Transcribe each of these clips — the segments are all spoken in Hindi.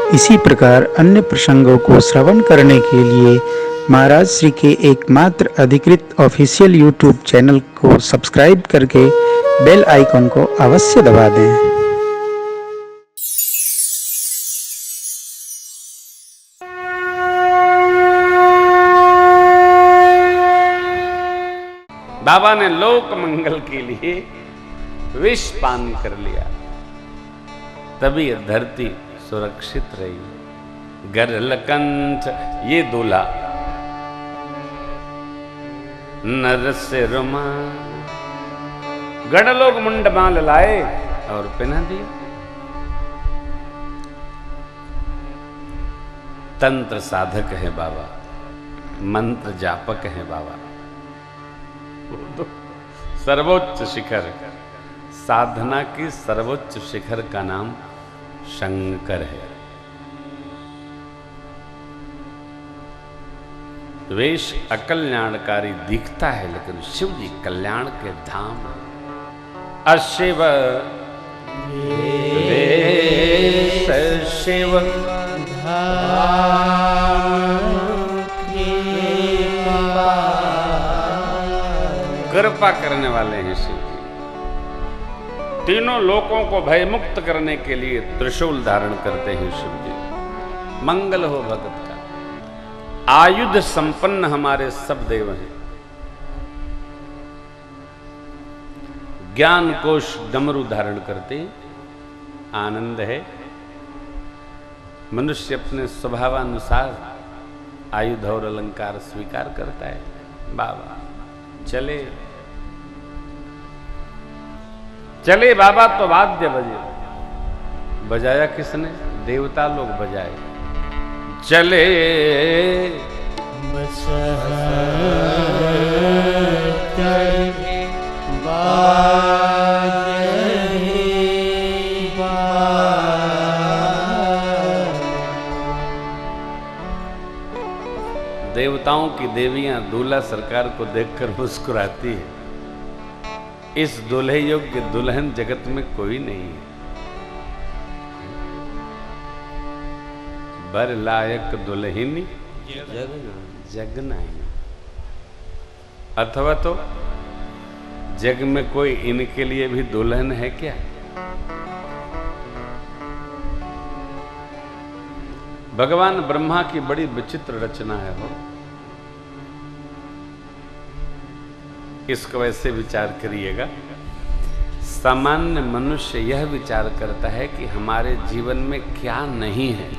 इसी प्रकार अन्य प्रसंगों को श्रवण करने के लिए महाराज श्री के एकमात्र अधिकृत ऑफिशियल यूट्यूब चैनल को सब्सक्राइब करके बेल आइकन को अवश्य दबा दें। बाबा ने लोक मंगल के लिए विष पान कर लिया, तभी धरती सुरक्षित रही। गरलकंठ ये दूल्हा नर से रुमा, गढ़ लोग मुंड माल लाए और पहना दिए। तंत्र साधक है बाबा, मंत्र जापक है बाबा। सर्वोच्च शिखर, साधना की सर्वोच्च शिखर का नाम शंकर है। वेश अकल्याणकारी दिखता है, लेकिन शिव जी कल्याण के धाम है। अशिव वेश शिव कृपा करने वाले हैं शिव जी। तीनों लोकों को भयमुक्त करने के लिए त्रिशूल धारण करते हैं शिव जी। मंगल हो भगत का। आयुध संपन्न हमारे सब देव हैं। ज्ञान कोश डमरू धारण करते, आनंद है। मनुष्य अपने स्वभावानुसार आयुध और अलंकार स्वीकार करता है। बाबा चले चले बाबा तो वाद्य बजे। बजाया किसने? देवता लोग बजाए। चले देवताओं की देवियां दूल्हा सरकार को देखकर मुस्कुराती है। इस दूल्हे योग्य दुल्हन जगत में कोई नहीं है। बर लायक दुल्हिनी जग नहीं, अथवा तो जग में कोई इनके लिए भी दुल्हन है क्या? भगवान ब्रह्मा की बड़ी विचित्र रचना है वो। इसको वैसे विचार करिएगा। सामान्य मनुष्य यह विचार करता है कि हमारे जीवन में क्या नहीं है,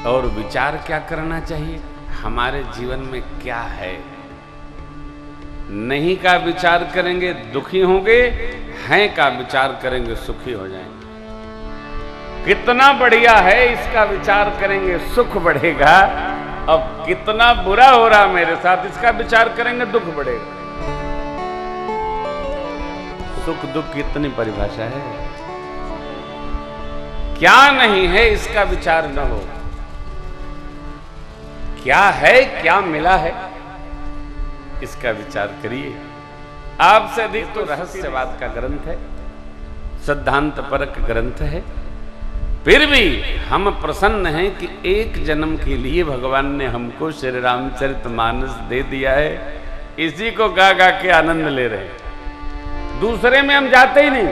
और विचार क्या करना चाहिए? हमारे जीवन में क्या है। नहीं का विचार करेंगे दुखी होंगे, हैं का विचार करेंगे सुखी हो जाएंगे। कितना बढ़िया है इसका विचार करेंगे सुख बढ़ेगा, अब कितना बुरा हो रहा मेरे साथ इसका विचार करेंगे दुख बढ़ेगा। सुख दुख की इतनी परिभाषा है। क्या नहीं है इसका विचार न हो, क्या है क्या मिला है इसका विचार करिए। आपसे अधिक तो रहस्यवाद का ग्रंथ है, सिद्धांत परक ग्रंथ है। फिर भी हम प्रसन्न हैं कि एक जन्म के लिए भगवान ने हमको श्री रामचरितमानस दे दिया है। इसी को गा गा के आनंद ले रहे हैं। दूसरे में हम जाते ही नहीं।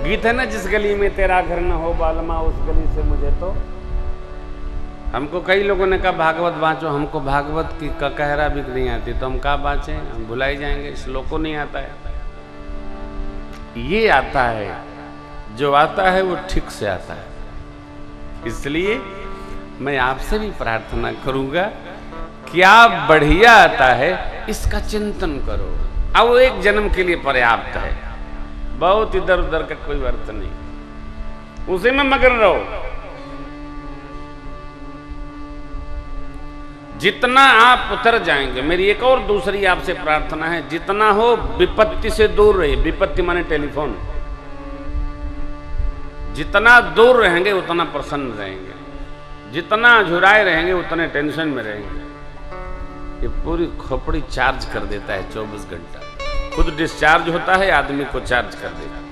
गीत है ना, जिस गली में तेरा घर न हो बालमा उस गली से मुझे तो। हमको कई लोगों ने कहा भागवत बाँचो, हमको भागवत की कहरा भी नहीं आती, तो हम कहा बाँचें, हम भुलाई जाएंगे। श्लोकों नहीं आता है। ये आता है, जो आता है वो ठीक से आता है। इसलिए मैं आपसे भी प्रार्थना करूंगा, क्या बढ़िया आता है इसका चिंतन करो। अब वो एक जन्म के लिए पर्याप्त है, बहुत इधर उधर का कोई अर्थ नहीं, उसी में मगन रहो। जितना आप उतर जाएंगे, मेरी एक और दूसरी आपसे प्रार्थना है, जितना हो विपत्ति से दूर रहिए। विपत्ति माने टेलीफोन। जितना दूर रहेंगे उतना प्रसन्न रहेंगे, जितना झुराए रहेंगे उतने टेंशन में रहेंगे। ये पूरी खोपड़ी चार्ज कर देता है 24 घंटा। खुद डिस्चार्ज होता है, आदमी को चार्ज कर देता है।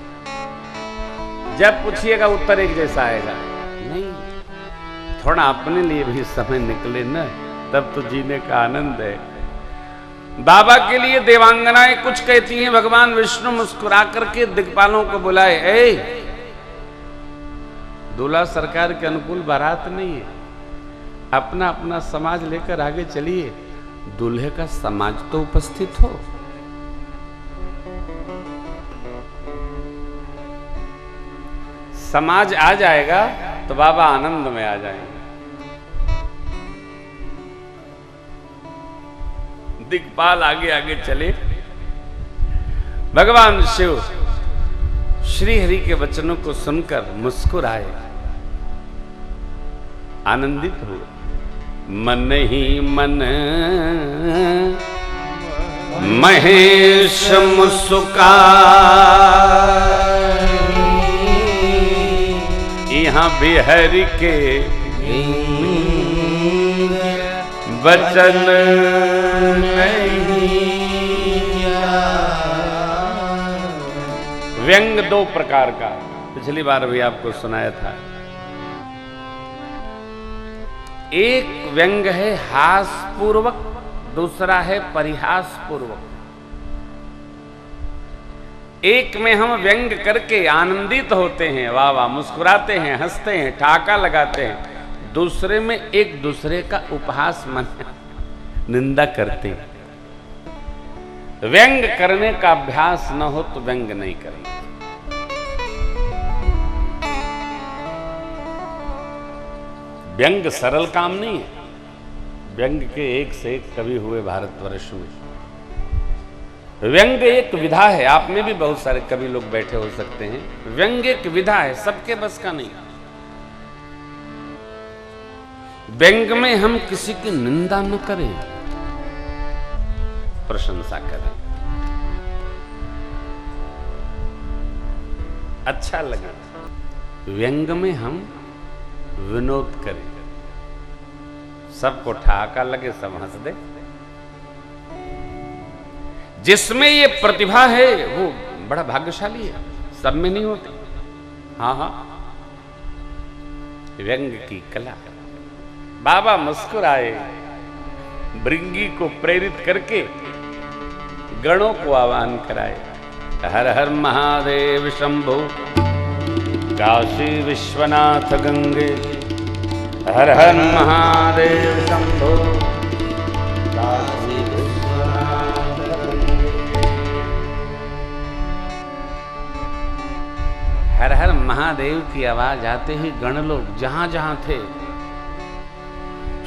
जब पूछिएगा उत्तर एक जैसा आएगा नहीं। थोड़ा अपने लिए भी समय निकले ना, तब तो जीने का आनंद है। बाबा के लिए देवांगनाएं कुछ कहती हैं, भगवान विष्णु मुस्कुरा करके दिक्पालों को बुलाए, ए दूल्हा सरकार के अनुकूल बारात नहीं है, अपना अपना समाज लेकर आगे चलिए, दूल्हे का समाज तो उपस्थित हो। समाज आ जाएगा तो बाबा आनंद में आ जाएंगे। दिक्पाल आगे आगे चले, भगवान शिव श्री हरि के वचनों को सुनकर मुस्कुराए, आनंदित हुए। मन ही मन महेश मुस्कुराए, यहाँ भी हरि के वचन नहीं। व्यंग दो प्रकार का पिछली बार भी आपको सुनाया था। एक व्यंग है हासपूर्वक, दूसरा है परिहास पूर्वक। एक में हम व्यंग करके आनंदित होते हैं, वाह वाह मुस्कुराते हैं, हंसते हैं, ठहाका लगाते हैं। दूसरे में एक दूसरे का उपहास मन निंदा करते हैं। व्यंग करने का अभ्यास न हो तो व्यंग नहीं करेंगे। व्यंग सरल काम नहीं है। व्यंग के एक से एक कवि हुए भारतवर्ष में। व्यंग एक विधा है, आप में भी बहुत सारे कवि लोग बैठे हो सकते हैं। व्यंग एक विधा है, सबके बस का नहीं। व्यंग में हम किसी की निंदा न करें, प्रशंसा करें, अच्छा लगे। व्यंग में हम विनोद करें, सबको ठहाका लगे, सब हंस दे। जिसमें ये प्रतिभा है वो बड़ा भाग्यशाली है, सब में नहीं होती। हाँ हाँ, व्यंग की कला। बाबा मुस्कुराए, भृंगी को प्रेरित करके गणों को आह्वान कराए। हर हर महादेव शंभो, काशी विश्वनाथ गंगे। हर हर महादेव शंभो, काशी विश्वनाथ गंगे। हर हर महादेव की आवाज आते ही गण लोग जहां जहां थे,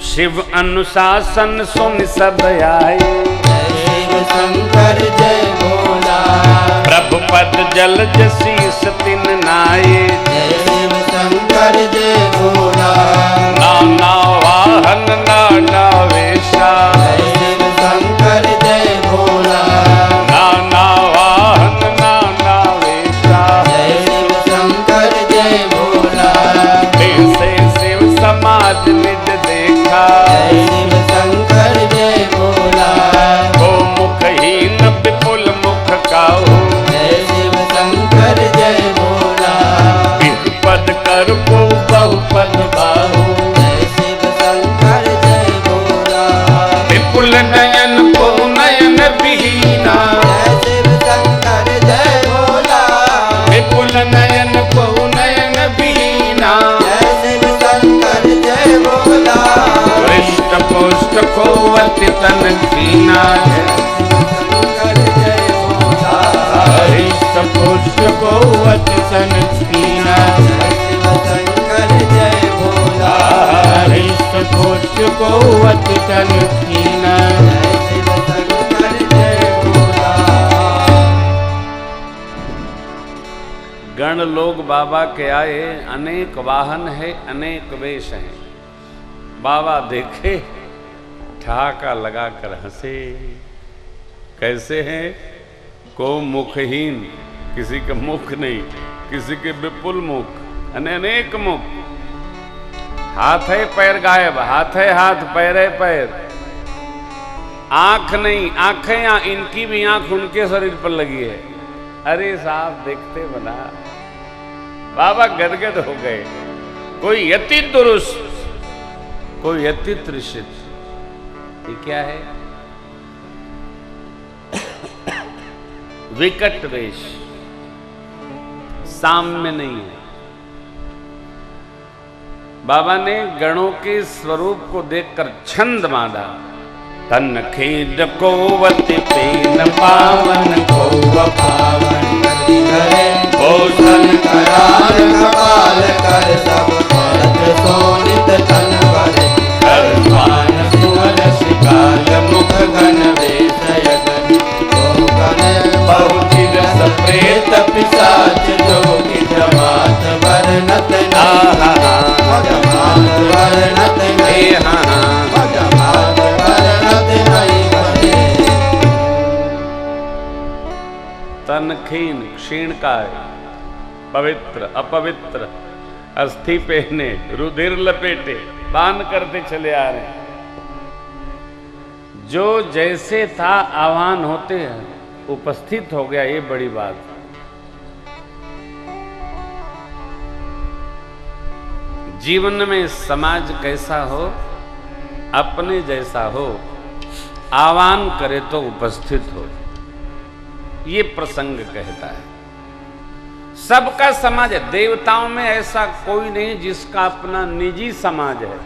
शिव अनुशासन सुन सब आए। शिव शंकर जय भोला, प्रभु पद जल शीस तिन नाये। शिव शंकर जय भोला, नाना वाहन नाना वेशा। शिव शंकर जय भोला, नाना वाहन नाना वेशा। शिव शंकर जय भोला, से शिव समाज निज देखा। शिव शंकर जय भोला, वो मुखहीन विपुल मुख काहू। शिव शंकर जय भोला, पद कर को बहुपद बाहू। शिव शंकर जय भोला, विपुल नयन को नयन विहीना। शिव शंकर जय भोला, विपुल नयन को नयन विहीना। शिव शंकर जय भोला, हृष्ट पुष्ट को अति तन कीना। शंकर जय भोला, हृष्ट पुष्ट को अति तन कीना। शिव शंकर जय भोला, हृष्ट पुष्ट को अति तन कीना। शिव शंकर जय भोला। गण लोग बाबा के आए, अनेक वाहन है, अनेक वेश हैं। बाबा देखे, ठहाका लगाकर हंसे। कैसे हैं? को मुखहीन, किसी के मुख नहीं, किसी के विपुल मुख, अनेक मुख। हाथ है पैर गायब, हाथ है हाथ, पैर है पैर। आंख नहीं, आंखें या इनकी भी आंख उनके शरीर पर लगी है। अरे साहब देखते बना, बाबा गदगद हो गए। कोई यति दुरुस्त, कोई यति तृषित। ये क्या है? विकट वेश, साम्य नहीं है। बाबा ने गणों के स्वरूप को देखकर छंद मांगा। तन खेद कोवति पेन पावन को पावन नदी धरे भूषण करार कपाल कर सब भरत सोनित तन भरे कर स्वान सुवन शिकाल मुख घन वेशयगन को गण बहुति रस प्रेत पिशाच जोगी जमात वर्णत जमात वर्णत नहीं जमात वर्णत नहीं बने। तन खीन क्षीणकाय, पवित्र अपवित्र, अस्थि पहने, रुधिर लपेटे, बान करते चले आ रहे हैं। जो जैसे था आह्वान होते हैं उपस्थित हो गया, ये बड़ी बात। जीवन में समाज कैसा हो, अपने जैसा हो, आह्वान करे तो उपस्थित हो, ये प्रसंग कहता है। सबका समाज है। देवताओं में ऐसा कोई नहीं जिसका अपना निजी समाज है।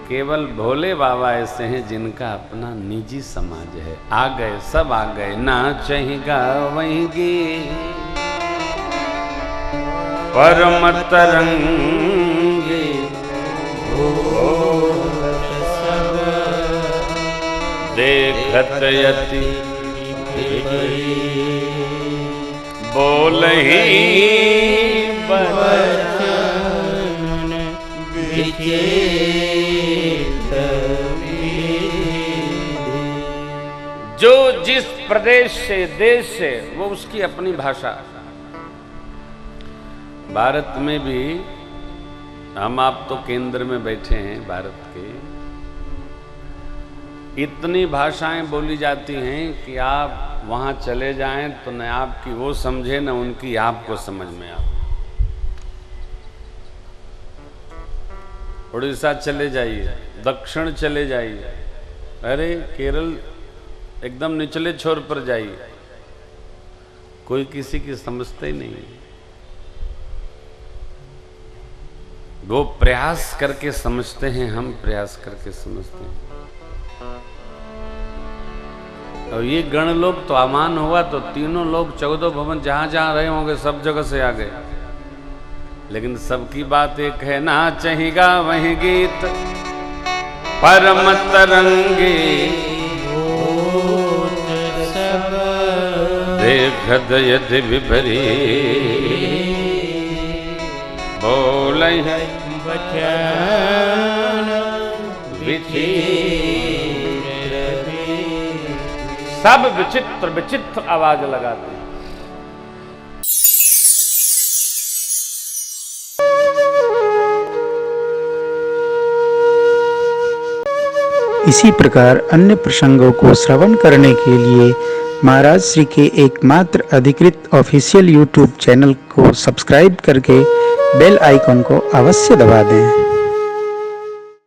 केवल भोले बाबा ऐसे हैं जिनका अपना निजी समाज है। आ गए, सब आ गए, ना चहिगा वहींगे परम तरंगे देखत यति बोलहि बचन विचेत। जो जिस प्रदेश से, देश से, वो उसकी अपनी भाषा। भारत में भी हम आप तो केंद्र में बैठे हैं भारत के, इतनी भाषाएं बोली जाती हैं कि आप वहां चले जाएं तो न आपकी वो समझे न उनकी आपको समझ में आए। उड़ीसा चले जाइए, दक्षिण चले जाइए, अरे केरल एकदम निचले छोर पर जाइए, कोई किसी की समझते ही नहीं। वो प्रयास करके समझते हैं, हम प्रयास करके समझते हैं। और ये गण लोग तो आमान हुआ तो तीनों लोग 14 भवन जहां जहां रहे होंगे सब जगह से आ गए। लेकिन सबकी बात एक है, ना चहिगा वही गीत परम तरंगे देखत यदि विपरी बोल बचन सब विचित्र विचित्र आवाज लगाते हैं। इसी प्रकार अन्य प्रसंगों को श्रवण करने के लिए महाराज श्री के एकमात्र अधिकृत ऑफिशियल YouTube चैनल को सब्सक्राइब करके बेल आइकन को अवश्य दबा दें।